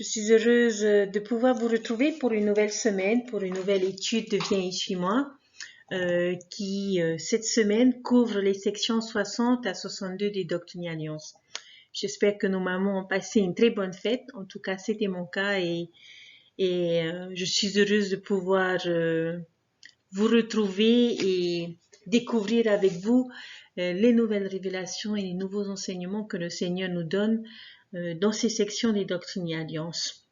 Je suis heureuse de pouvoir vous retrouver pour une nouvelle semaine, pour une nouvelle étude de Viens et suis-moi, qui cette semaine couvre les sections 60 à 62 des Doctrines et Alliances. J'espère que nos mamans ont passé une très bonne fête. En tout cas, c'était mon cas et je suis heureuse de pouvoir vous retrouver et découvrir avec vous les nouvelles révélations et les nouveaux enseignements que le Seigneur nous donne dans ces sections des Doctrines et Alliances.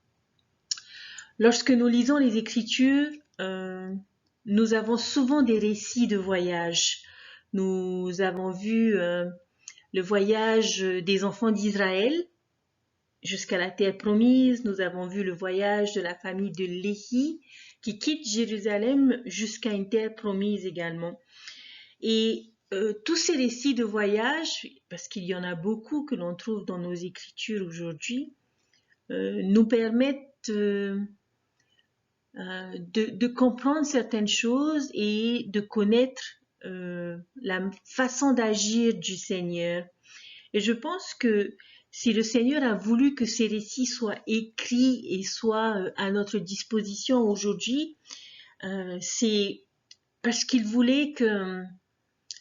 Lorsque nous lisons les Écritures, nous avons souvent des récits de voyage. Nous avons vu le voyage des enfants d'Israël jusqu'à la terre promise. Nous avons vu le voyage de la famille de Léhi qui quitte Jérusalem jusqu'à une terre promise également. Et tous ces récits de voyage, parce qu'il y en a beaucoup que l'on trouve dans nos Écritures aujourd'hui, nous permettent de comprendre certaines choses et de connaître la façon d'agir du Seigneur. Et je pense que si le Seigneur a voulu que ces récits soient écrits et soient à notre disposition aujourd'hui, c'est parce qu'il voulait que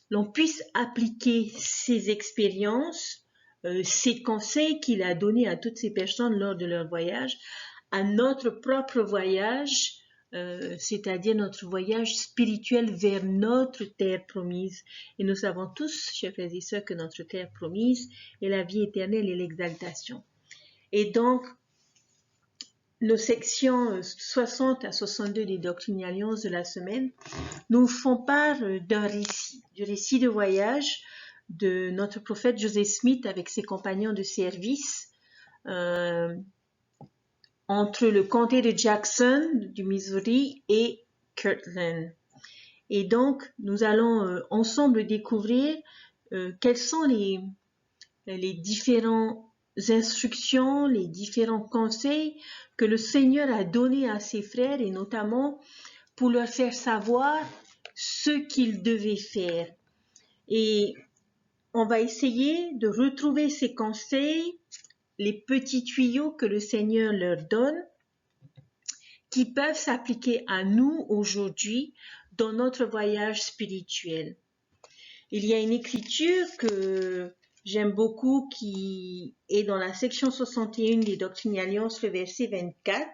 l'on puisse appliquer ces expériences, ces conseils qu'il a donnés à toutes ces personnes lors de leur voyage, à notre propre voyage, c'est-à-dire notre voyage spirituel vers notre terre promise. Et nous savons tous, chers frères et sœurs, que notre terre promise est la vie éternelle et l'exaltation. Et donc, nos sections 60 à 62 des Doctrines et Alliances de la semaine nous font part d'un récit, du récit de voyage de notre prophète Joseph Smith avec ses compagnons de service entre le comté de Jackson du Missouri et Kirtland. Et donc, nous allons ensemble découvrir quels sont les différentes instructions, les différents conseils que le Seigneur a donnés à ses frères et notamment pour leur faire savoir ce qu'ils devaient faire. Et on va essayer de retrouver ces conseils, les petits tuyaux que le Seigneur leur donne, qui peuvent s'appliquer à nous aujourd'hui dans notre voyage spirituel. Il y a une écriture que j'aime beaucoup qui est dans la section 61 des Doctrines et Alliances, le verset 24.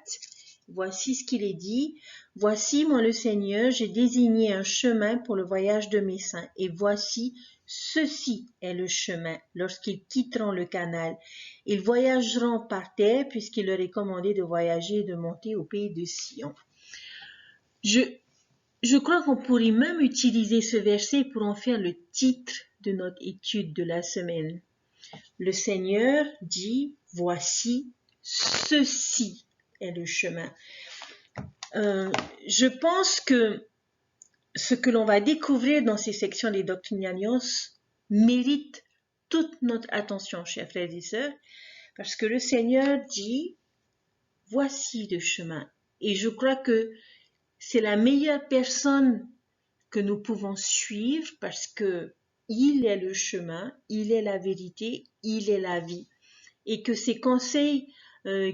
Voici ce qu'il est dit. Voici, moi le Seigneur, j'ai désigné un chemin pour le voyage de mes saints. Et voici, ceci est le chemin lorsqu'ils quitteront le canal. Ils voyageront par terre puisqu'il leur est commandé de voyager et de monter au pays de Sion. Je crois qu'on pourrait même utiliser ce verset pour en faire le titre de notre étude de la semaine. Le Seigneur dit, voici, ceci est le chemin. Je pense que ce que l'on va découvrir dans ces sections des Doctrines et Alliances mérite toute notre attention, chers frères et sœurs, parce que le Seigneur dit, voici le chemin. Et je crois que c'est la meilleure personne que nous pouvons suivre parce que il est le chemin, il est la vérité, il est la vie. Et que ces conseils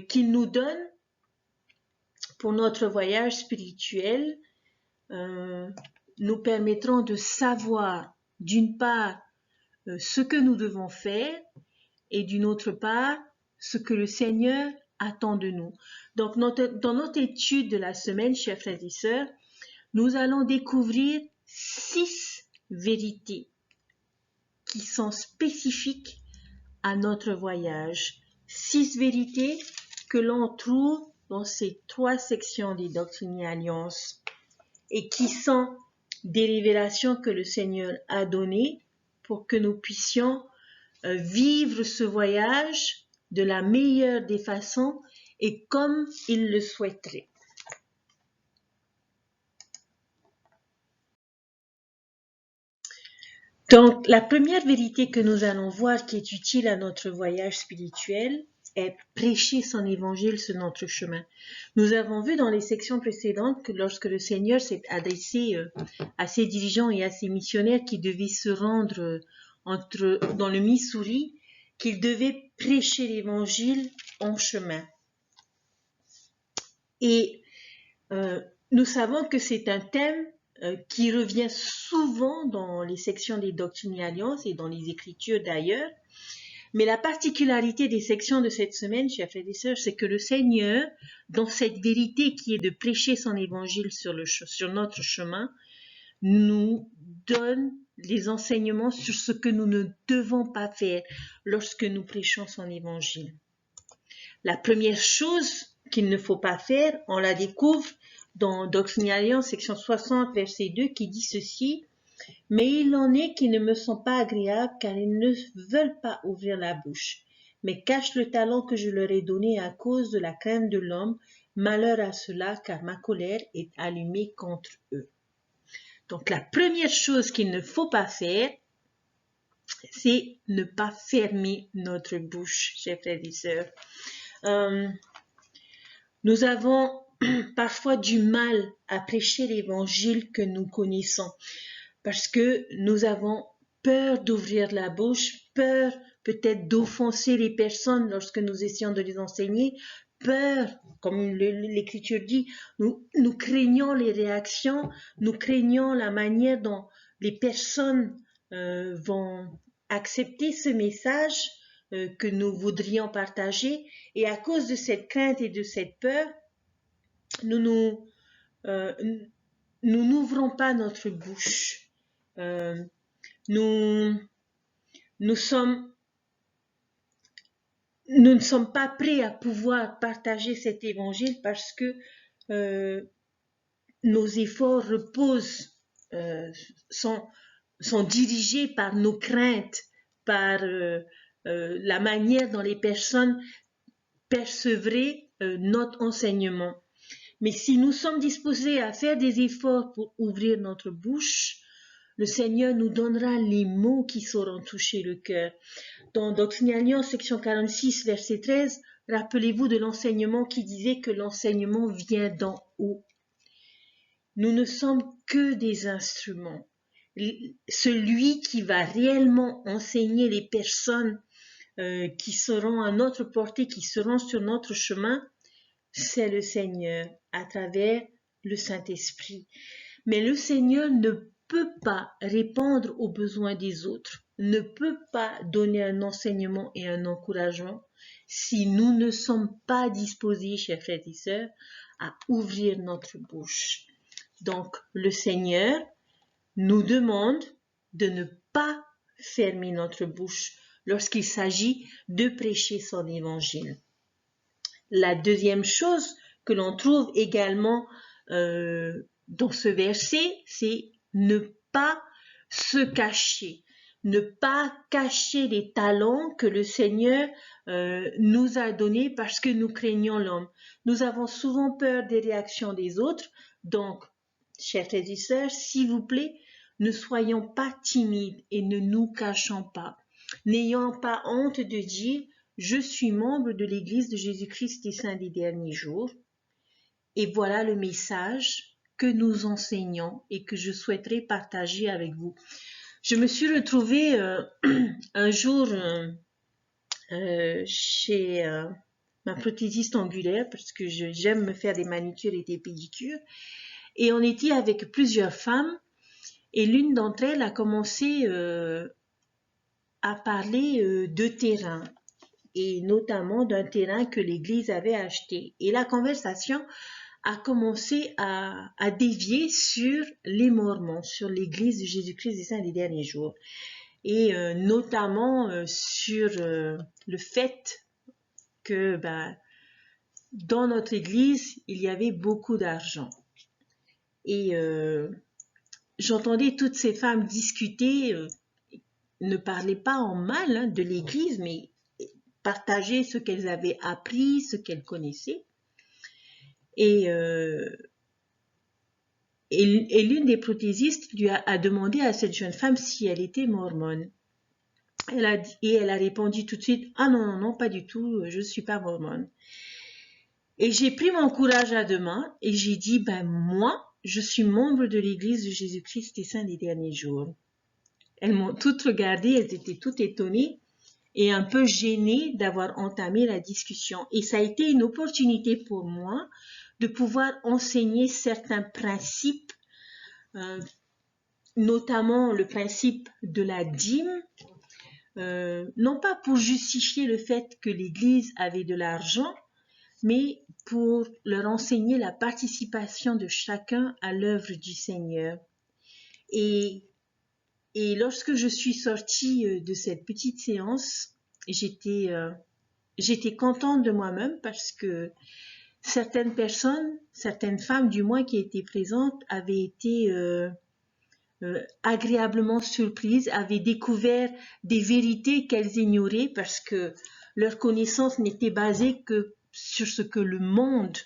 qu'il nous donne pour notre voyage spirituel nous permettront de savoir d'une part ce que nous devons faire et d'une autre part ce que le Seigneur attend de nous. Donc dans notre étude de la semaine, chers frères et sœurs, nous allons découvrir 6 vérités qui sont spécifiques à notre voyage. 6 vérités que l'on trouve dans ces 3 sections des Doctrines et Alliances et qui sont des révélations que le Seigneur a données pour que nous puissions vivre ce voyage de la meilleure des façons et comme il le souhaiterait. Donc, la première vérité que nous allons voir qui est utile à notre voyage spirituel est prêcher son évangile sur notre chemin. Nous avons vu dans les sections précédentes que lorsque le Seigneur s'est adressé à ses dirigeants et à ses missionnaires qui devaient se rendre dans le Missouri, qu'ils devaient prêcher l'évangile en chemin. Et nous savons que c'est un thème qui revient souvent dans les sections des Doctrines et Alliances et dans les Écritures d'ailleurs. Mais la particularité des sections de cette semaine, chers frères et sœurs, c'est que le Seigneur, dans cette vérité qui est de prêcher son évangile sur notre chemin, nous donne les enseignements sur ce que nous ne devons pas faire lorsque nous prêchons son évangile. La première chose qu'il ne faut pas faire, on la découvre dans Doctrine et Alliances, section 60, verset 2, qui dit ceci: « Mais il en est qui ne me sont pas agréables, car ils ne veulent pas ouvrir la bouche, mais cachent le talent que je leur ai donné à cause de la crainte de l'homme. Malheur à ceux-là, car ma colère est allumée contre eux. » Donc la première chose qu'il ne faut pas faire, c'est ne pas fermer notre bouche, chers frères et sœurs. Nous avons parfois du mal à prêcher l'évangile que nous connaissons parce que nous avons peur d'ouvrir la bouche, peur peut-être d'offenser les personnes lorsque nous essayons de les enseigner, peur, comme l'Écriture dit, nous craignons les réactions, nous craignons la manière dont les personnes vont accepter ce message que nous voudrions partager, et à cause de cette crainte et de cette peur, nous n'ouvrons pas notre bouche. Nous ne sommes pas prêts à pouvoir partager cet évangile parce que nos efforts reposent, sont dirigés par nos craintes, par la manière dont les personnes percevraient notre enseignement. Mais si nous sommes disposés à faire des efforts pour ouvrir notre bouche, le Seigneur nous donnera les mots qui sauront toucher le cœur. Dans Doctrine et Alliances, section 46, verset 13, rappelez-vous de l'enseignement qui disait que l'enseignement vient d'en haut. Nous ne sommes que des instruments. Celui qui va réellement enseigner les personnes qui seront à notre portée, qui seront sur notre chemin, c'est le Seigneur à travers le Saint-Esprit. Mais le Seigneur ne peut pas répondre aux besoins des autres, ne peut pas donner un enseignement et un encouragement si nous ne sommes pas disposés, chers frères et sœurs, à ouvrir notre bouche. Donc, le Seigneur nous demande de ne pas fermer notre bouche lorsqu'il s'agit de prêcher son évangile. La deuxième chose que l'on trouve également dans ce verset, c'est ne pas se cacher, ne pas cacher les talents que le Seigneur nous a donnés parce que nous craignons l'homme. Nous avons souvent peur des réactions des autres, donc, chers frères et sœurs, s'il vous plaît, ne soyons pas timides et ne nous cachons pas. N'ayons pas honte de dire « Je suis membre de l'Église de Jésus-Christ des Saints des Derniers Jours et voilà le message que nous enseignons et que je souhaiterais partager avec vous. » Je me suis retrouvée un jour chez ma prothésiste angulaire parce que j'aime me faire des manicures et des pédicures et on était avec plusieurs femmes et l'une d'entre elles a commencé à parler de terrain et notamment d'un terrain que l'Église avait acheté. Et la conversation a commencé à dévier sur les Mormons, sur l'Église de Jésus-Christ des Saints des Derniers Jours. Et notamment sur le fait que dans notre Église, il y avait beaucoup d'argent. Et j'entendais toutes ces femmes discuter, ne parlaient pas en mal de l'Église, mais partager ce qu'elles avaient appris, ce qu'elles connaissaient. Et l'une des prothésistes lui a demandé à cette jeune femme si elle était mormone. Elle a répondu tout de suite « Ah non, pas du tout, je ne suis pas mormone. » Et j'ai pris mon courage à deux mains et j'ai dit « moi, je suis membre de l'Église de Jésus-Christ des Saints des Derniers Jours. » Elles m'ont toutes regardées, elles étaient toutes étonnées et un peu gênées d'avoir entamé la discussion. Et ça a été une opportunité pour moi de pouvoir enseigner certains principes, notamment le principe de la dîme, non pas pour justifier le fait que l'Église avait de l'argent, mais pour leur enseigner la participation de chacun à l'œuvre du Seigneur. Et lorsque je suis sortie de cette petite séance, j'étais contente de moi-même parce que certaines personnes, certaines femmes du moins qui étaient présentes, avaient été agréablement surprises, avaient découvert des vérités qu'elles ignoraient parce que leur connaissance n'était basée que sur ce que le monde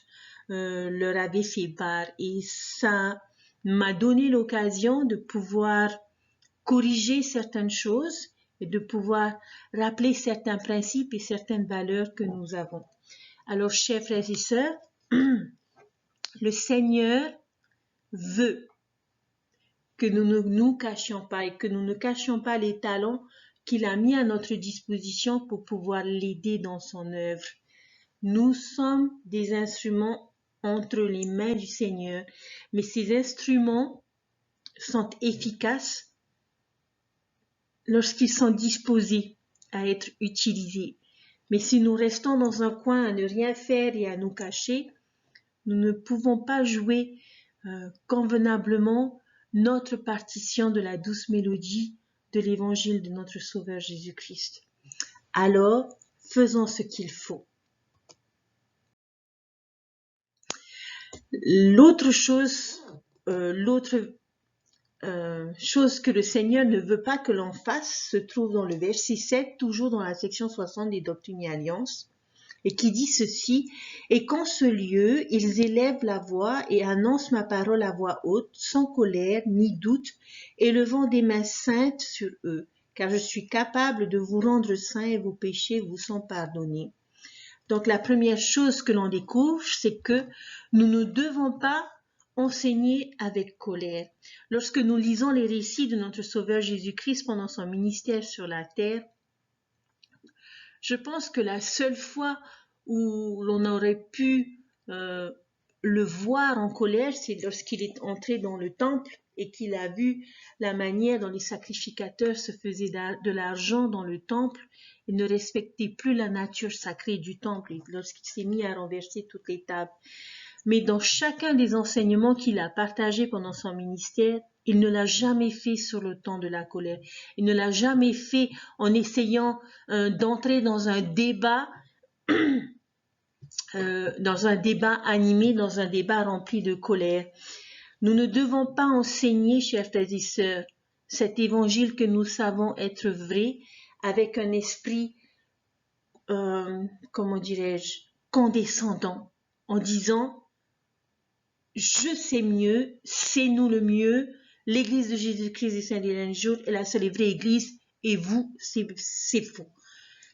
leur avait fait part. Et ça m'a donné l'occasion de pouvoir corriger certaines choses et de pouvoir rappeler certains principes et certaines valeurs que nous avons. Alors, chers frères et sœurs, le Seigneur veut que nous ne nous cachions pas et que nous ne cachions pas les talents qu'il a mis à notre disposition pour pouvoir l'aider dans son œuvre. Nous sommes des instruments entre les mains du Seigneur, mais ces instruments sont efficaces lorsqu'ils sont disposés à être utilisés. Mais si nous restons dans un coin à ne rien faire et à nous cacher, nous ne pouvons pas jouer convenablement notre partition de la douce mélodie de l'évangile de notre Sauveur Jésus-Christ. Alors, faisons ce qu'il faut. L'autre chose que le Seigneur ne veut pas que l'on fasse se trouve dans le verset 7, toujours dans la section 60 des Doctrines et Alliances, et qui dit ceci: « Et qu'en ce lieu, ils élèvent la voix et annoncent ma parole à voix haute, sans colère ni doute, élevant des mains saintes sur eux, car je suis capable de vous rendre saints et vos péchés vous sont pardonnés. » Donc la première chose que l'on découvre, c'est que nous ne devons pas enseigner avec colère. Lorsque nous lisons les récits de notre Sauveur Jésus-Christ pendant son ministère sur la terre, je pense que la seule fois où l'on aurait pu le voir en colère, c'est lorsqu'il est entré dans le temple et qu'il a vu la manière dont les sacrificateurs se faisaient de l'argent dans le temple et ne respectaient plus la nature sacrée du temple, et lorsqu'il s'est mis à renverser toutes les tables. Mais dans chacun des enseignements qu'il a partagés pendant son ministère, il ne l'a jamais fait sur le ton de la colère. Il ne l'a jamais fait en essayant d'entrer dans un débat animé, dans un débat rempli de colère. Nous ne devons pas enseigner, chers frères et sœurs, cet évangile que nous savons être vrai avec un esprit, condescendant, en disant « je sais mieux, c'est nous le mieux, l'église de Jésus-Christ et Saint-Hélène-Jour est la seule et vraie église, et vous, c'est faux. »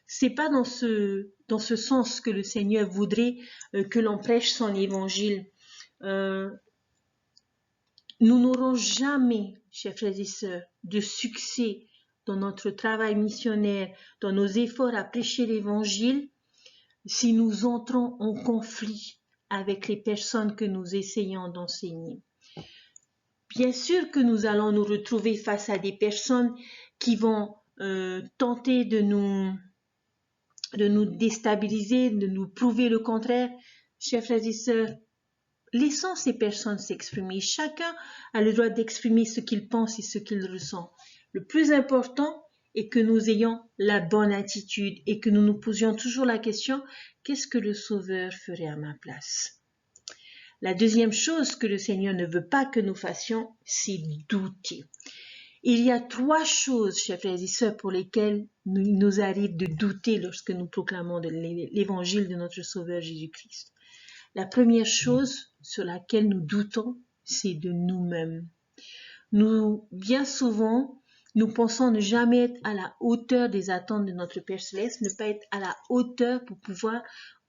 C'est pas dans ce sens que le Seigneur voudrait que l'on prêche son évangile. Nous n'aurons jamais, chers frères et sœurs, de succès dans notre travail missionnaire, dans nos efforts à prêcher l'évangile, si nous entrons en conflit avec les personnes que nous essayons d'enseigner. Bien sûr que nous allons nous retrouver face à des personnes qui vont tenter de nous déstabiliser, de nous prouver le contraire. Chers frères et sœurs, laissons ces personnes s'exprimer. Chacun a le droit d'exprimer ce qu'il pense et ce qu'il ressent. Le plus important est que nous ayons la bonne attitude et que nous nous posions toujours la question: qu'est-ce que le Sauveur ferait à ma place? La deuxième chose que le Seigneur ne veut pas que nous fassions, c'est douter. Il y a 3 choses, chers frères et sœurs, pour lesquelles il nous arrive de douter lorsque nous proclamons l'évangile de notre Sauveur Jésus-Christ. La première chose sur laquelle nous doutons, c'est de nous-mêmes. Bien souvent, nous pensons ne jamais être à la hauteur des attentes de notre Père Céleste, ne pas être à la hauteur pour pouvoir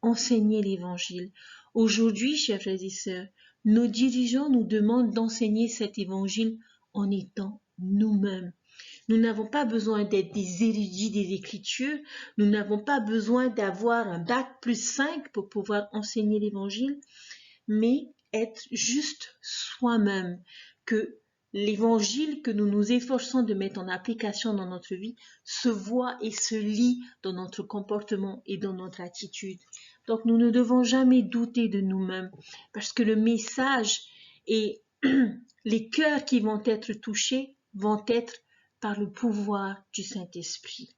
enseigner l'évangile. Aujourd'hui, chers frères et sœurs, nos dirigeants nous demandent d'enseigner cet évangile en étant nous-mêmes. Nous n'avons pas besoin d'être des érudits des Écritures, nous n'avons pas besoin d'avoir un bac+5 pour pouvoir enseigner l'Évangile. mais être juste soi-même, que l'évangile que nous nous efforçons de mettre en application dans notre vie se voit et se lit dans notre comportement et dans notre attitude. Donc nous ne devons jamais douter de nous-mêmes, parce que le message et les cœurs qui vont être touchés vont être par le pouvoir du Saint-Esprit.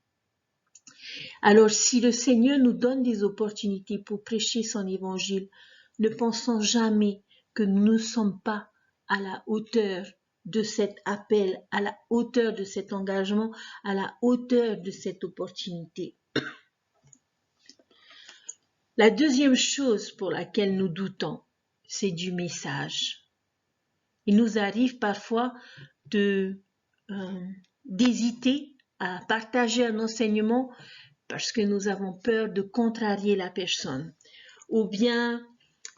Alors si le Seigneur nous donne des opportunités pour prêcher son évangile, ne pensons jamais que nous ne sommes pas à la hauteur de cet appel, à la hauteur de cet engagement, à la hauteur de cette opportunité. La deuxième chose pour laquelle nous doutons, c'est du message. Il nous arrive parfois d'hésiter à partager un enseignement parce que nous avons peur de contrarier la personne, ou bien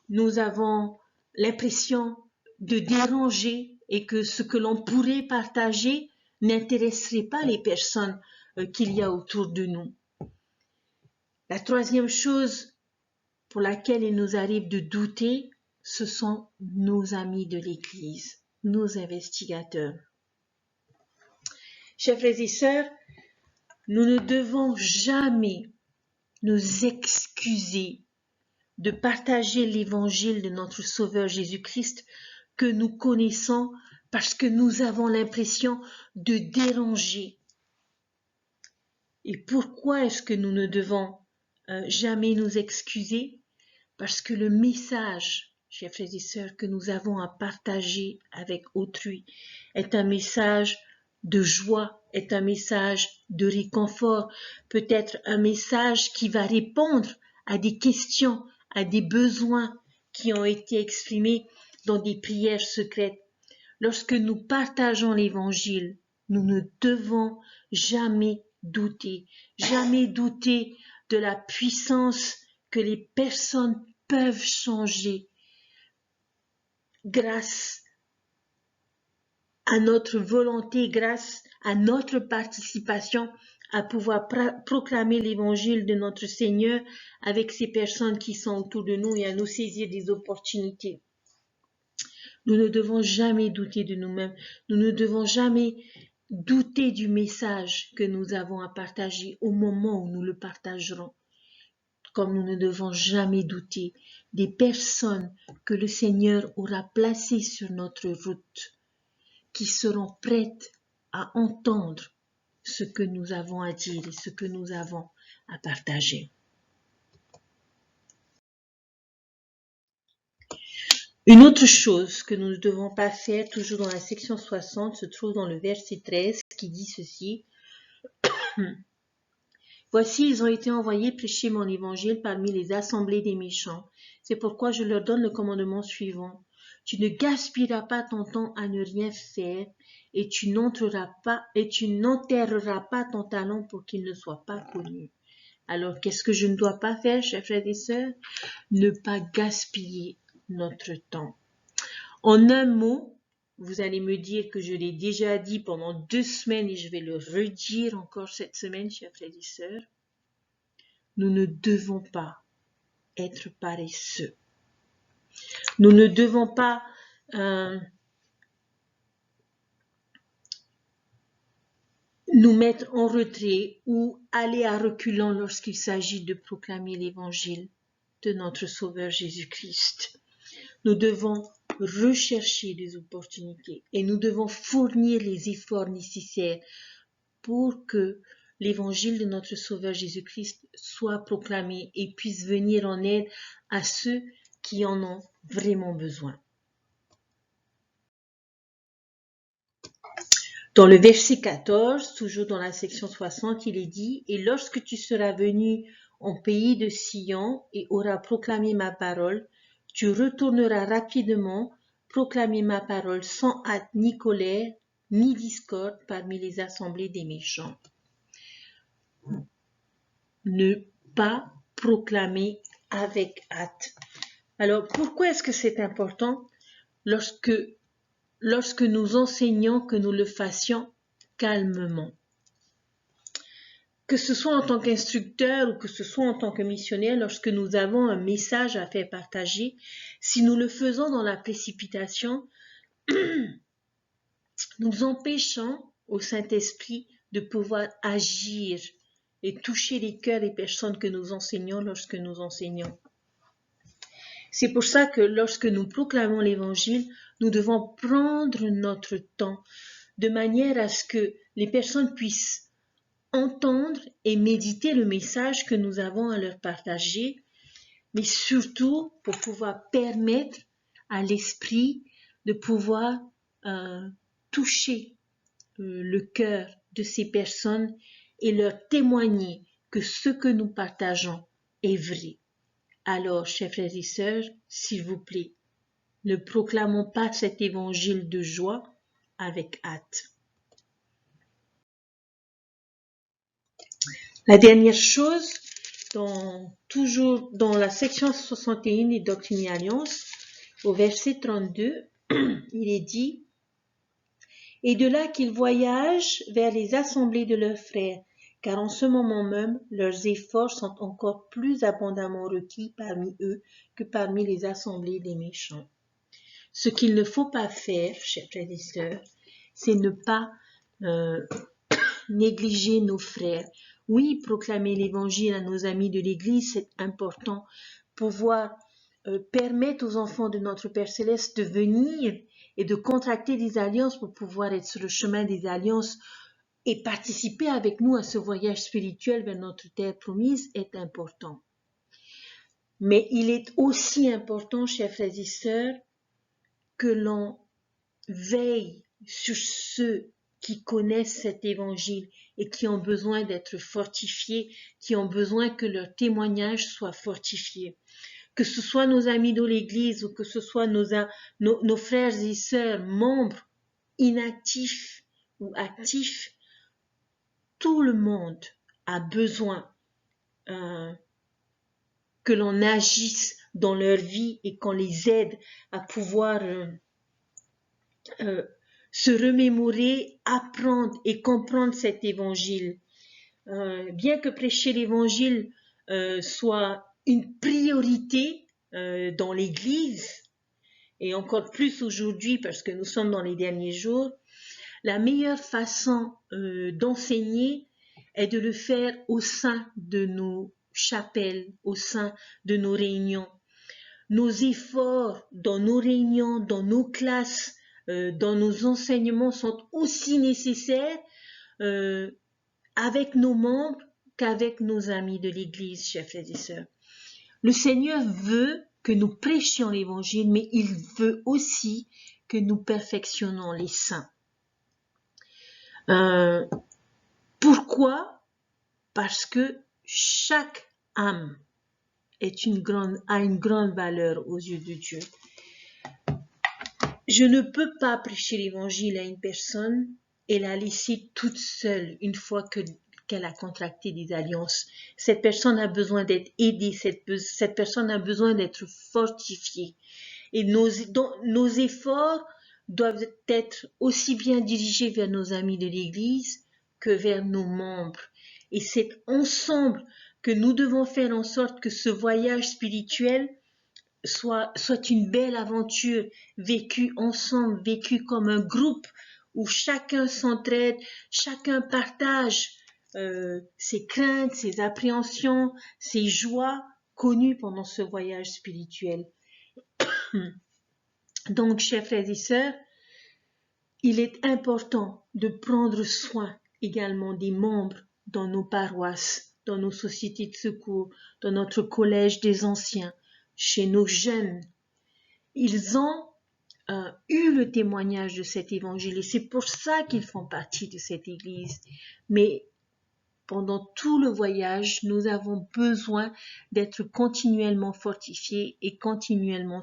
nous avons l'impression de déranger et que ce que l'on pourrait partager n'intéresserait pas les personnes qu'il y a autour de nous. La troisième chose pour laquelle il nous arrive de douter, ce sont nos amis de l'Église, nos investigateurs. Chers frères et sœurs, nous ne devons jamais nous excuser de partager l'évangile de notre Sauveur Jésus-Christ que nous connaissons parce que nous avons l'impression de déranger. Et pourquoi est-ce que nous ne devons jamais nous excuser? Parce que le message, chers frères et sœurs, que nous avons à partager avec autrui est un message de joie, est un message de réconfort, peut-être un message qui va répondre à des questions, à des besoins qui ont été exprimés dans des prières secrètes. Lorsque nous partageons l'Évangile, nous ne devons jamais douter de la puissance que les personnes peuvent changer grâce à notre volonté, grâce à notre participation à pouvoir proclamer l'évangile de notre Seigneur avec ces personnes qui sont autour de nous et à nous saisir des opportunités. Nous ne devons jamais douter de nous-mêmes. Nous ne devons jamais douter du message que nous avons à partager au moment où nous le partagerons. Comme nous ne devons jamais douter des personnes que le Seigneur aura placées sur notre route, qui seront prêtes à entendre ce que nous avons à dire et ce que nous avons à partager. Une autre chose que nous ne devons pas faire, toujours dans la section 60, se trouve dans le verset 13 qui dit ceci. Voici, ils ont été envoyés prêcher mon évangile parmi les assemblées des méchants. C'est pourquoi je leur donne le commandement suivant. Tu ne gaspilleras pas ton temps à ne rien faire et tu n'enterreras pas ton talent pour qu'il ne soit pas connu. Alors, qu'est-ce que je ne dois pas faire, chers frères et sœurs? Ne pas gaspiller notre temps. En un mot, vous allez me dire que je l'ai déjà dit pendant 2 semaines et je vais le redire encore cette semaine, chers frères et sœurs. Nous ne devons pas être paresseux. Nous ne devons pas nous mettre en retrait ou aller à reculons lorsqu'il s'agit de proclamer l'évangile de notre Sauveur Jésus-Christ. Nous devons rechercher des opportunités et nous devons fournir les efforts nécessaires pour que l'évangile de notre Sauveur Jésus-Christ soit proclamé et puisse venir en aide à ceux qui en ont vraiment besoin. Dans le verset 14, toujours dans la section 60, il est dit « Et lorsque tu seras venu en pays de Sion et auras proclamé ma parole, tu retourneras rapidement proclamer ma parole sans hâte ni colère, ni discorde parmi les assemblées des méchants. » Ne pas proclamer avec hâte. Alors, pourquoi est-ce que c'est important lorsque nous enseignons que nous le fassions calmement? que ce soit en tant qu'instructeur ou que ce soit en tant que missionnaire, lorsque nous avons un message à faire partager, si nous le faisons dans la précipitation, nous empêchons au Saint-Esprit de pouvoir agir et toucher les cœurs des personnes que nous enseignons lorsque nous enseignons. C'est pour ça que lorsque nous proclamons l'Évangile, nous devons prendre notre temps de manière à ce que les personnes puissent entendre et méditer le message que nous avons à leur partager, mais surtout pour pouvoir permettre à l'Esprit de pouvoir toucher le cœur de ces personnes et leur témoigner que ce que nous partageons est vrai. Alors, chers frères et sœurs, s'il vous plaît, ne proclamons pas cet évangile de joie avec hâte. La dernière chose, toujours dans la section 61 des Doctrines et Alliances, au verset 32, il est dit « Et de là qu'ils voyagent vers les assemblées de leurs frères, car en ce moment même, leurs efforts sont encore plus abondamment requis parmi eux que parmi les assemblées des méchants. » Ce qu'il ne faut pas faire, chers frères et sœurs, c'est ne pas négliger nos frères. Oui, proclamer l'évangile à nos amis de l'Église, c'est important. Pouvoir permettre aux enfants de notre Père Céleste de venir et de contracter des alliances pour pouvoir être sur le chemin des alliances et participer avec nous à ce voyage spirituel vers notre terre promise est important. Mais il est aussi important, chers frères et sœurs, que l'on veille sur ceux qui connaissent cet évangile et qui ont besoin d'être fortifiés, qui ont besoin que leur témoignage soit fortifié. Que ce soit nos amis de l'Église ou que ce soit nos frères et sœurs, membres inactifs ou actifs, tout le monde a besoin que l'on agisse dans leur vie et qu'on les aide à pouvoir se remémorer, apprendre et comprendre cet évangile. Bien que prêcher l'évangile soit une priorité dans l'Église, et encore plus aujourd'hui parce que nous sommes dans les derniers jours, la meilleure façon d'enseigner est de le faire au sein de nos chapelles, au sein de nos réunions. Nos efforts dans nos réunions, dans nos classes, dans nos enseignements sont aussi nécessaires avec nos membres qu'avec nos amis de l'Église, chers frères et sœurs. Le Seigneur veut que nous prêchions l'Évangile, mais il veut aussi que nous perfectionnons les saints. Pourquoi? Parce que chaque âme a une grande valeur aux yeux de Dieu. Je ne peux pas prêcher l'évangile à une personne et la laisser toute seule une fois qu'elle a contracté des alliances. Cette personne a besoin d'être aidée, cette personne a besoin d'être fortifiée. Et nos efforts doivent être aussi bien dirigés vers nos amis de l'Église que vers nos membres. Et c'est ensemble que nous devons faire en sorte que ce voyage spirituel soit une belle aventure vécue ensemble, vécue comme un groupe où chacun s'entraide, chacun partage ses craintes, ses appréhensions, ses joies connues pendant ce voyage spirituel. Donc, chers frères et sœurs, il est important de prendre soin également des membres dans nos paroisses, dans nos sociétés de secours, dans notre collège des anciens, chez nos jeunes. Ils ont eu le témoignage de cet évangile et c'est pour ça qu'ils font partie de cette église. Mais pendant tout le voyage, nous avons besoin d'être continuellement fortifiés et continuellement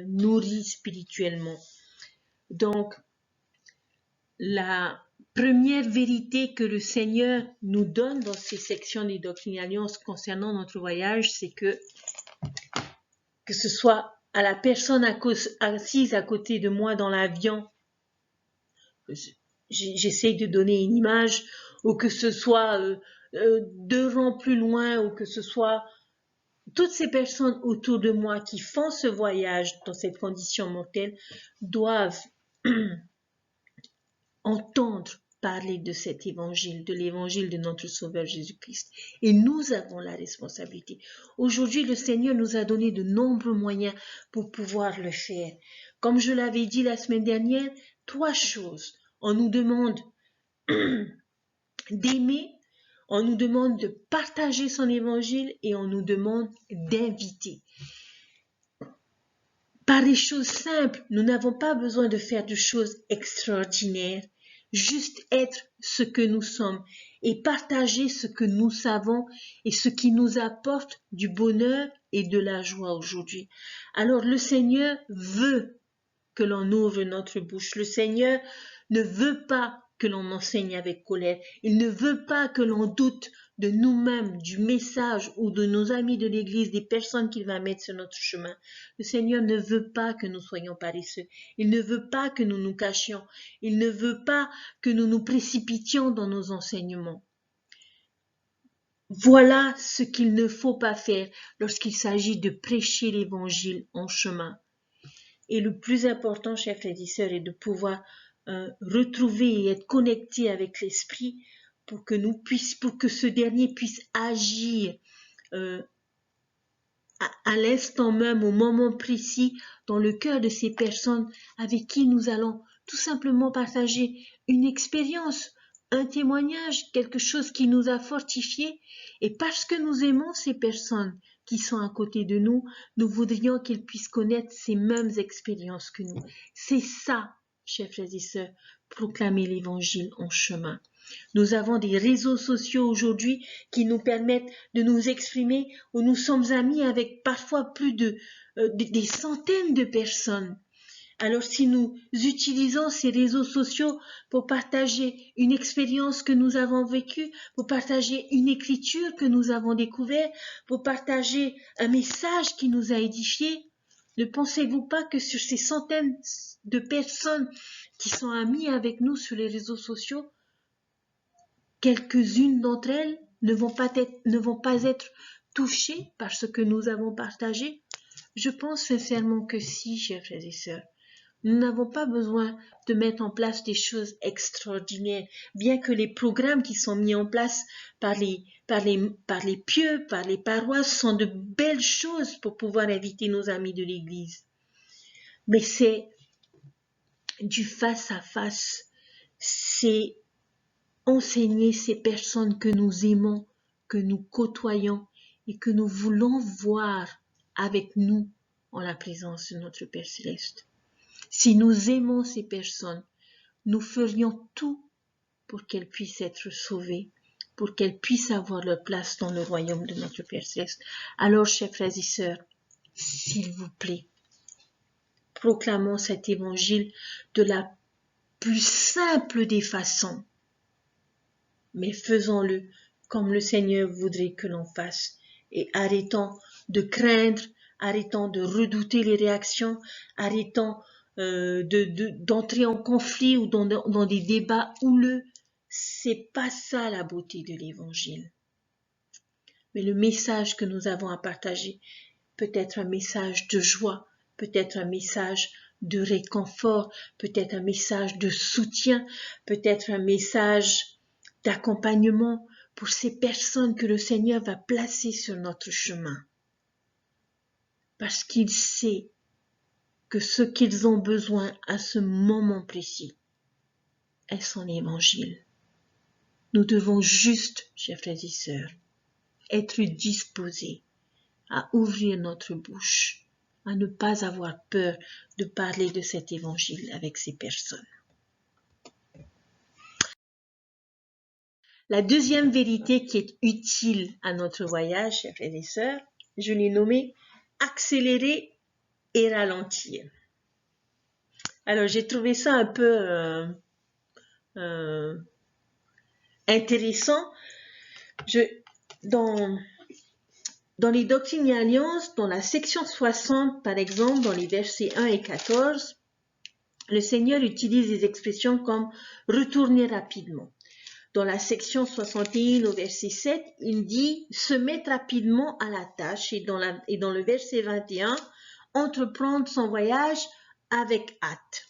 nourris spirituellement. Donc, la première vérité que le Seigneur nous donne dans ces sections des Doctrines et Alliances concernant notre voyage, c'est que ce soit à la personne assise à côté de moi dans l'avion, j'essaie de donner une image, ou que ce soit 2 rangs plus loin, ou que ce soit toutes ces personnes autour de moi qui font ce voyage dans cette condition mortelle doivent entendre parler de cet évangile, de l'évangile de notre Sauveur Jésus-Christ. Et nous avons la responsabilité. Aujourd'hui, le Seigneur nous a donné de nombreux moyens pour pouvoir le faire. Comme je l'avais dit la semaine dernière, 3 choses. On nous demande d'aimer, on nous demande de partager son évangile et on nous demande d'inviter. Par des choses simples, nous n'avons pas besoin de faire de choses extraordinaires. Juste être ce que nous sommes et partager ce que nous savons et ce qui nous apporte du bonheur et de la joie aujourd'hui. Alors le Seigneur veut que l'on ouvre notre bouche. Le Seigneur ne veut pas que l'on enseigne avec colère. Il ne veut pas que l'on doute de nous-mêmes, du message ou de nos amis de l'Église, des personnes qu'il va mettre sur notre chemin. Le Seigneur ne veut pas que nous soyons paresseux. Il ne veut pas que nous nous cachions. Il ne veut pas que nous nous précipitions dans nos enseignements. Voilà ce qu'il ne faut pas faire lorsqu'il s'agit de prêcher l'Évangile en chemin. Et le plus important, chers frères et sœurs, est de pouvoir retrouver et être connecté avec l'Esprit pour que ce dernier puisse agir à l'instant même, au moment précis, dans le cœur de ces personnes avec qui nous allons tout simplement partager une expérience, un témoignage, quelque chose qui nous a fortifiés. Et parce que nous aimons ces personnes qui sont à côté de nous, nous voudrions qu'ils puissent connaître ces mêmes expériences que nous. C'est ça, chers frères et sœurs, proclamer l'Évangile en chemin. Nous avons des réseaux sociaux aujourd'hui qui nous permettent de nous exprimer, où nous sommes amis avec parfois plus des centaines de personnes. Alors si nous utilisons ces réseaux sociaux pour partager une expérience que nous avons vécue, pour partager une écriture que nous avons découverte, pour partager un message qui nous a édifiés, ne pensez-vous pas que sur ces centaines de personnes qui sont amies avec nous sur les réseaux sociaux, quelques-unes d'entre elles ne vont pas être touchées par ce que nous avons partagé? Je pense sincèrement que si, chers frères et sœurs. Nous n'avons pas besoin de mettre en place des choses extraordinaires, bien que les programmes qui sont mis en place par les pieux, par les paroisses, sont de belles choses pour pouvoir inviter nos amis de l'Église. Mais c'est du face à face, c'est enseigner ces personnes que nous aimons, que nous côtoyons et que nous voulons voir avec nous en la présence de notre Père Céleste. Si nous aimons ces personnes, nous ferions tout pour qu'elles puissent être sauvées, pour qu'elles puissent avoir leur place dans le royaume de notre Père Céleste. Alors, chers frères et sœurs, s'il vous plaît, proclamons cet évangile de la plus simple des façons, mais faisons-le comme le Seigneur voudrait que l'on fasse, et arrêtons de craindre, arrêtons de redouter les réactions, arrêtons d'entrer en conflit ou dans des débats houleux. C'est pas ça la beauté de l'évangile. Mais le message que nous avons à partager peut être un message de joie, peut être un message de réconfort, peut être un message de soutien, peut être un message d'accompagnement pour ces personnes que le Seigneur va placer sur notre chemin. Parce qu'il sait que ce qu'ils ont besoin à ce moment précis est son évangile. Nous devons juste, chers frères et sœurs, être disposés à ouvrir notre bouche, à ne pas avoir peur de parler de cet évangile avec ces personnes. La deuxième vérité qui est utile à notre voyage, chers frères et sœurs, je l'ai nommée accélérer et ralentir. Alors j'ai trouvé ça un peu intéressant. Dans les Doctrines et Alliances, dans la section 60 par exemple, dans les versets 1 et 14, le Seigneur utilise des expressions comme retourner rapidement. dans la section 61 au verset 7, il dit « se mettre rapidement à la tâche » et dans le verset 21, « entreprendre son voyage avec hâte ».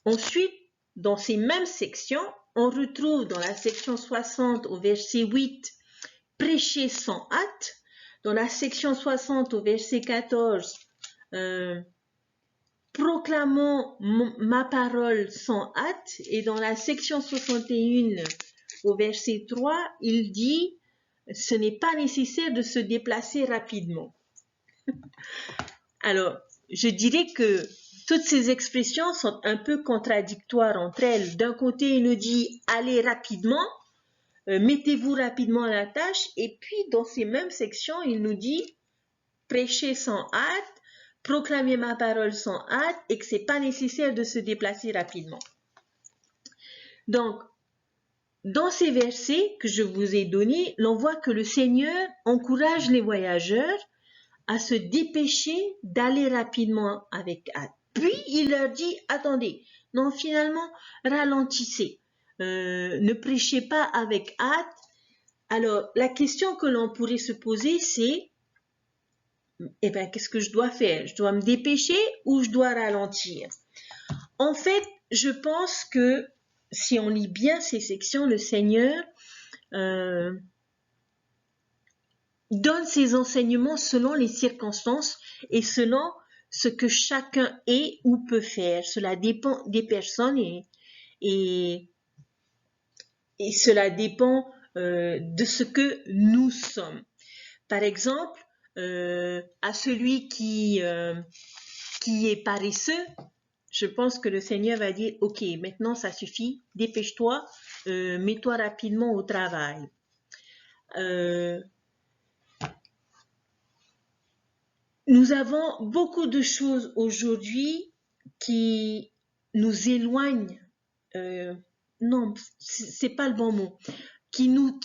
Ensuite, dans ces mêmes sections, on retrouve dans la section 60 au verset 8, « prêcher sans hâte ». Dans la section 60 au verset 14, proclamons ma parole sans hâte. Et dans la section 61 au verset 3, il dit ce n'est pas nécessaire de se déplacer rapidement. Alors, je dirais que toutes ces expressions sont un peu contradictoires entre elles. D'un côté, il nous dit allez rapidement, mettez-vous rapidement à la tâche, et puis dans ces mêmes sections, il nous dit prêchez sans hâte, proclamer ma parole sans hâte et que ce n'est pas nécessaire de se déplacer rapidement. Donc, dans ces versets que je vous ai donnés, l'on voit que le Seigneur encourage les voyageurs à se dépêcher d'aller rapidement avec hâte. Puis, il leur dit, attendez, non, finalement, ralentissez, ne prêchez pas avec hâte. Alors, la question que l'on pourrait se poser, c'est qu'est-ce que je dois faire? Je dois me dépêcher ou je dois ralentir? En fait, je pense que si on lit bien ces sections, le Seigneur donne ses enseignements selon les circonstances et selon ce que chacun est ou peut faire. Cela dépend des personnes et cela dépend de ce que nous sommes. Par exemple, à celui qui est paresseux, je pense que le Seigneur va dire, ok, maintenant ça suffit, dépêche-toi, mets-toi rapidement au travail. Nous avons beaucoup de choses aujourd'hui qui nous éloignent, non, c'est pas le bon mot, qui nous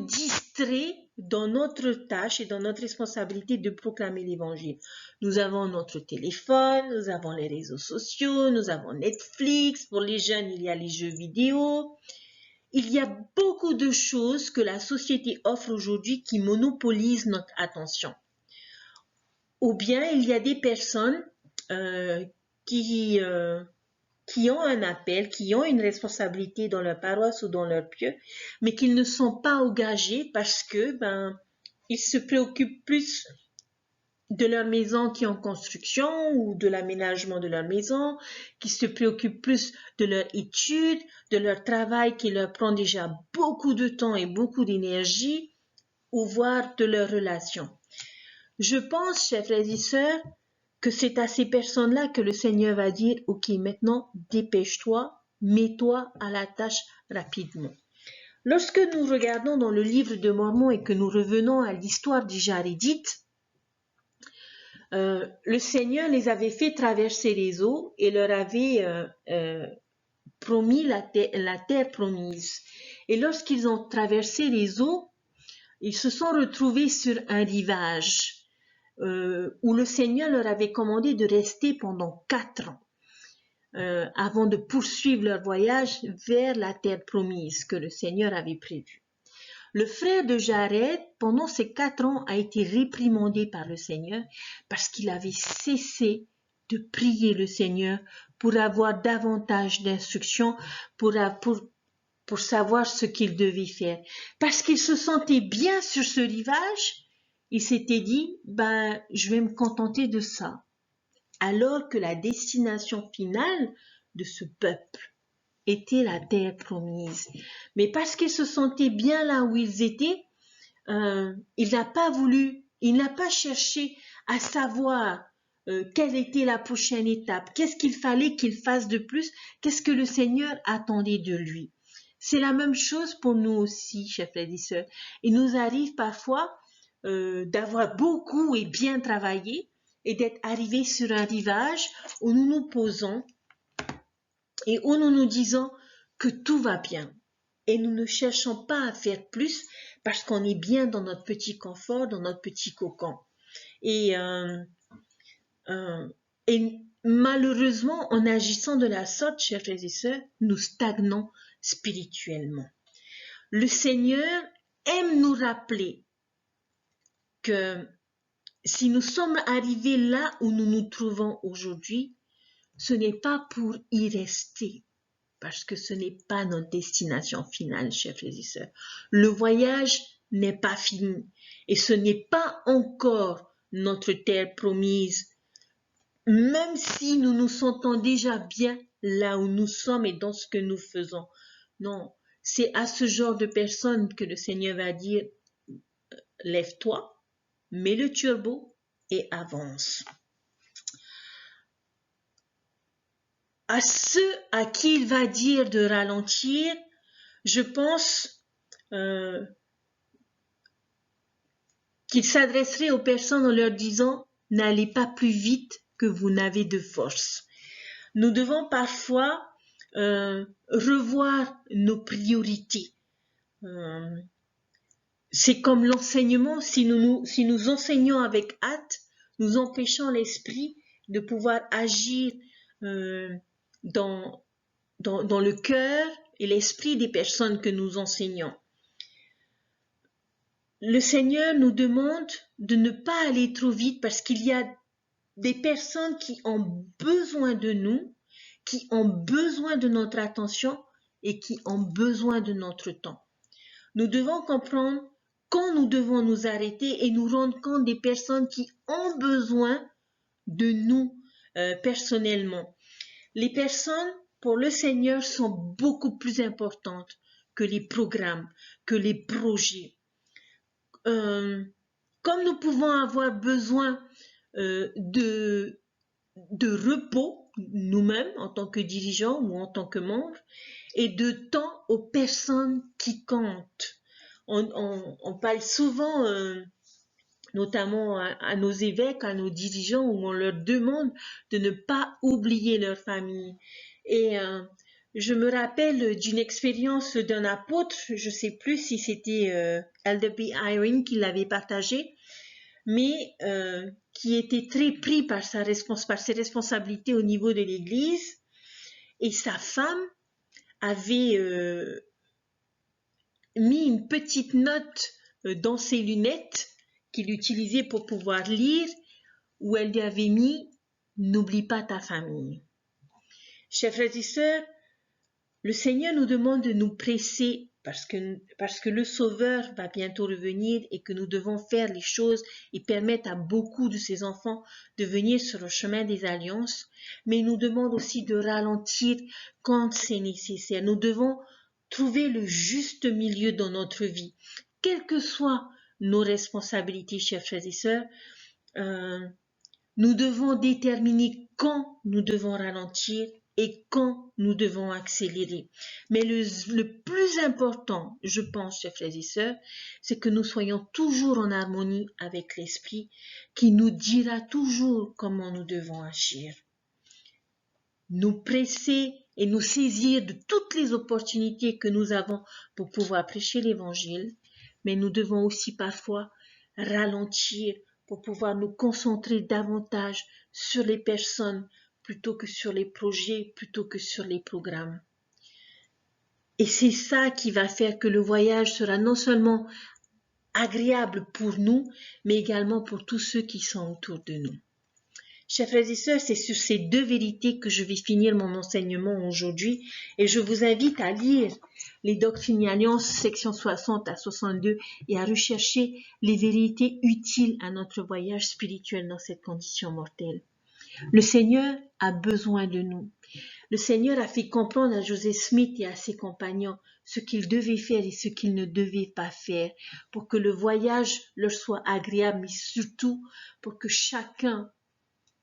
distrait dans notre tâche et dans notre responsabilité de proclamer l'évangile. Nous avons notre téléphone, nous avons les réseaux sociaux, nous avons Netflix, pour les jeunes, il y a les jeux vidéo. Il y a beaucoup de choses que la société offre aujourd'hui qui monopolisent notre attention. Ou bien il y a des personnes qui ont un appel, qui ont une responsabilité dans leur paroisse ou dans leur pieu, mais qui ne sont pas engagés parce que ils se préoccupent plus de leur maison qui est en construction ou de l'aménagement de leur maison, qui se préoccupent plus de leur étude, de leur travail qui leur prend déjà beaucoup de temps et beaucoup d'énergie, ou voire de leurs relations. Je pense, chers frères et sœurs, que c'est à ces personnes-là que le Seigneur va dire, ok, maintenant, dépêche-toi, mets-toi à la tâche rapidement. Lorsque nous regardons dans le livre de Mormon et que nous revenons à l'histoire des Jarédites, le Seigneur les avait fait traverser les eaux et leur avait promis la terre promise. Et lorsqu'ils ont traversé les eaux, ils se sont retrouvés sur un rivage où le Seigneur leur avait commandé de rester pendant 4 ans avant de poursuivre leur voyage vers la terre promise que le Seigneur avait prévue. Le frère de Jared, pendant ces 4 ans, a été réprimandé par le Seigneur parce qu'il avait cessé de prier le Seigneur pour avoir davantage d'instructions, pour savoir ce qu'il devait faire. Parce qu'il se sentait bien sur ce rivage, il s'était dit, je vais me contenter de ça. Alors que la destination finale de ce peuple était la terre promise. Mais parce qu'ils se sentaient bien là où ils étaient, il n'a pas cherché à savoir quelle était la prochaine étape, qu'est-ce qu'il fallait qu'il fasse de plus, qu'est-ce que le Seigneur attendait de lui. C'est la même chose pour nous aussi, chers frères et sœurs. Il nous arrive parfois d'avoir beaucoup et bien travaillé et d'être arrivés sur un rivage où nous nous posons et où nous nous disons que tout va bien. Et nous ne cherchons pas à faire plus parce qu'on est bien dans notre petit confort, dans notre petit cocon. Et Et malheureusement, en agissant de la sorte, chers frères et sœurs, nous stagnons spirituellement. Le Seigneur aime nous rappeler que si nous sommes arrivés là où nous nous trouvons aujourd'hui, ce n'est pas pour y rester, parce que ce n'est pas notre destination finale, chers frères et sœurs. Le voyage n'est pas fini et ce n'est pas encore notre terre promise, même si nous nous sentons déjà bien là où nous sommes et dans ce que nous faisons. Non, c'est à ce genre de personnes que le Seigneur va dire, lève-toi, mets le turbo et avance. À ceux à qui il va dire de ralentir, je pense qu'il s'adresserait aux personnes en leur disant « N'allez pas plus vite que vous n'avez de force ». Nous devons parfois revoir nos priorités. C'est comme l'enseignement, si nous enseignons avec hâte, nous empêchons l'esprit de pouvoir agir dans le cœur et l'esprit des personnes que nous enseignons. Le Seigneur nous demande de ne pas aller trop vite parce qu'il y a des personnes qui ont besoin de nous, qui ont besoin de notre attention et qui ont besoin de notre temps. Nous devons comprendre quand nous devons nous arrêter et nous rendre compte des personnes qui ont besoin de nous personnellement. Les personnes, pour le Seigneur, sont beaucoup plus importantes que les programmes, que les projets. Comme nous pouvons avoir besoin de repos, nous-mêmes, en tant que dirigeants ou en tant que membres, et de temps aux personnes qui comptent. On parle souvent, notamment à nos évêques, à nos dirigeants, où on leur demande de ne pas oublier leur famille. Et je me rappelle d'une expérience d'un apôtre, je ne sais plus si c'était Elder B. Eyring qui l'avait partagé, mais qui était très pris par ses responsabilités au niveau de l'Église. Et sa femme avait mis une petite note dans ses lunettes qu'il utilisait pour pouvoir lire, où elle lui avait mis « N'oublie pas ta famille ». Chers frères et sœurs, le Seigneur nous demande de nous presser parce que le Sauveur va bientôt revenir et que nous devons faire les choses et permettre à beaucoup de ses enfants de venir sur le chemin des alliances, mais il nous demande aussi de ralentir quand c'est nécessaire. Nous devons trouver le juste milieu dans notre vie, quelles que soient nos responsabilités, chers frères et sœurs. Nous devons déterminer quand nous devons ralentir et quand nous devons accélérer. Mais le plus important, je pense, chers frères et sœurs, c'est que nous soyons toujours en harmonie avec l'Esprit qui nous dira toujours comment nous devons agir. Nous presser et nous saisir de toutes les opportunités que nous avons pour pouvoir prêcher l'Évangile, mais nous devons aussi parfois ralentir pour pouvoir nous concentrer davantage sur les personnes plutôt que sur les projets, plutôt que sur les programmes. Et c'est ça qui va faire que le voyage sera non seulement agréable pour nous, mais également pour tous ceux qui sont autour de nous. Chers frères et sœurs, c'est sur ces deux vérités que je vais finir mon enseignement aujourd'hui et je vous invite à lire les Doctrines et Alliances, section 60 à 62 et à rechercher les vérités utiles à notre voyage spirituel dans cette condition mortelle. Le Seigneur a besoin de nous. Le Seigneur a fait comprendre à Joseph Smith et à ses compagnons ce qu'ils devaient faire et ce qu'ils ne devaient pas faire pour que le voyage leur soit agréable, mais surtout pour que chacun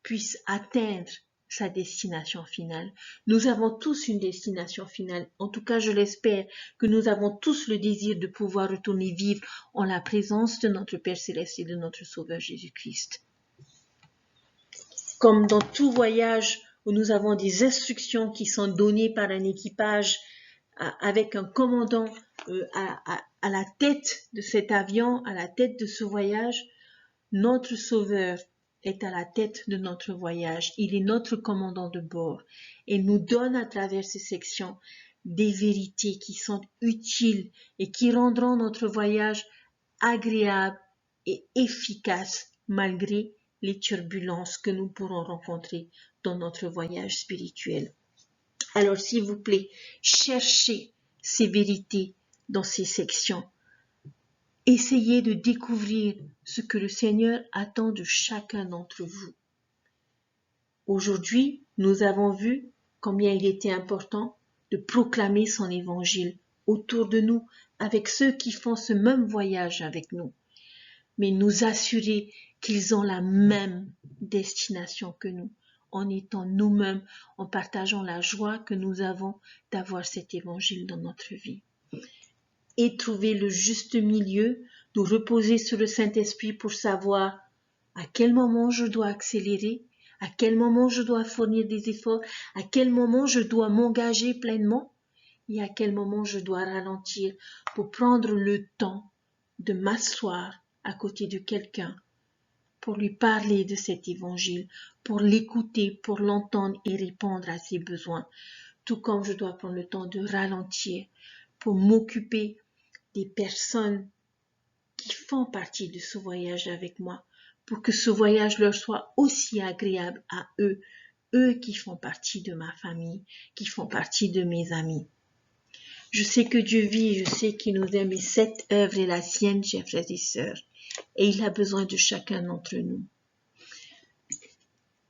puisse atteindre sa destination finale. Nous avons tous une destination finale. En tout cas, je l'espère que nous avons tous le désir de pouvoir retourner vivre en la présence de notre Père Céleste et de notre Sauveur Jésus-Christ. Comme dans tout voyage où nous avons des instructions qui sont données par un équipage avec un commandant à la tête de cet avion, à la tête de ce voyage, notre Sauveur est à la tête de notre voyage. Il est notre commandant de bord et nous donne à travers ces sections des vérités qui sont utiles et qui rendront notre voyage agréable et efficace malgré les turbulences que nous pourrons rencontrer dans notre voyage spirituel. Alors, s'il vous plaît, cherchez ces vérités dans ces sections. Essayez de découvrir ce que le Seigneur attend de chacun d'entre vous. Aujourd'hui, nous avons vu combien il était important de proclamer son évangile autour de nous avec ceux qui font ce même voyage avec nous, mais nous assurer qu'ils ont la même destination que nous, en étant nous-mêmes, en partageant la joie que nous avons d'avoir cet évangile dans notre vie. Et trouver le juste milieu, nous reposer sur le Saint-Esprit pour savoir à quel moment je dois accélérer, à quel moment je dois fournir des efforts, à quel moment je dois m'engager pleinement et à quel moment je dois ralentir pour prendre le temps de m'asseoir à côté de quelqu'un, pour lui parler de cet évangile, pour l'écouter, pour l'entendre et répondre à ses besoins, tout comme je dois prendre le temps de ralentir pour m'occuper des personnes qui font partie de ce voyage avec moi, pour que ce voyage leur soit aussi agréable à eux, eux qui font partie de ma famille, qui font partie de mes amis. Je sais que Dieu vit, je sais qu'il nous aime et cette œuvre est la sienne, chers frères et sœurs, et il a besoin de chacun d'entre nous.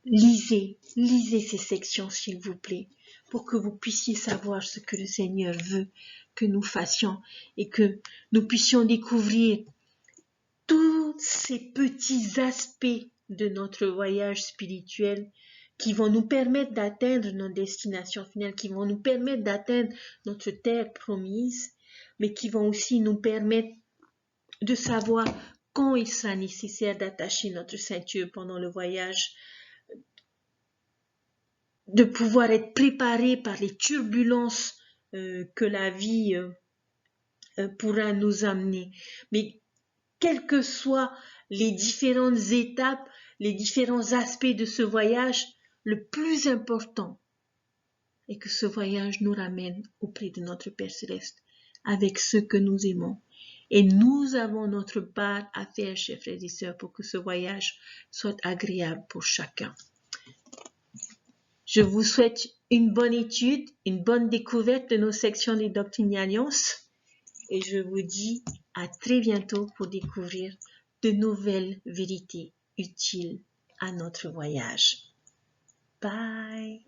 Lisez ces sections, s'il vous plaît, pour que vous puissiez savoir ce que le Seigneur veut que nous fassions et que nous puissions découvrir tous ces petits aspects de notre voyage spirituel qui vont nous permettre d'atteindre nos destinations finales, qui vont nous permettre d'atteindre notre terre promise, mais qui vont aussi nous permettre de savoir quand il sera nécessaire d'attacher notre ceinture pendant le voyage, de pouvoir être préparé par les turbulences que la vie pourra nous amener. Mais quelles que soient les différentes étapes, les différents aspects de ce voyage, le plus important est que ce voyage nous ramène auprès de notre Père Céleste, avec ceux que nous aimons. Et nous avons notre part à faire, chers frères et sœurs, pour que ce voyage soit agréable pour chacun. Je vous souhaite une bonne étude, une bonne découverte de nos sections des Doctrines et Alliances. Et je vous dis à très bientôt pour découvrir de nouvelles vérités utiles à notre voyage. Bye!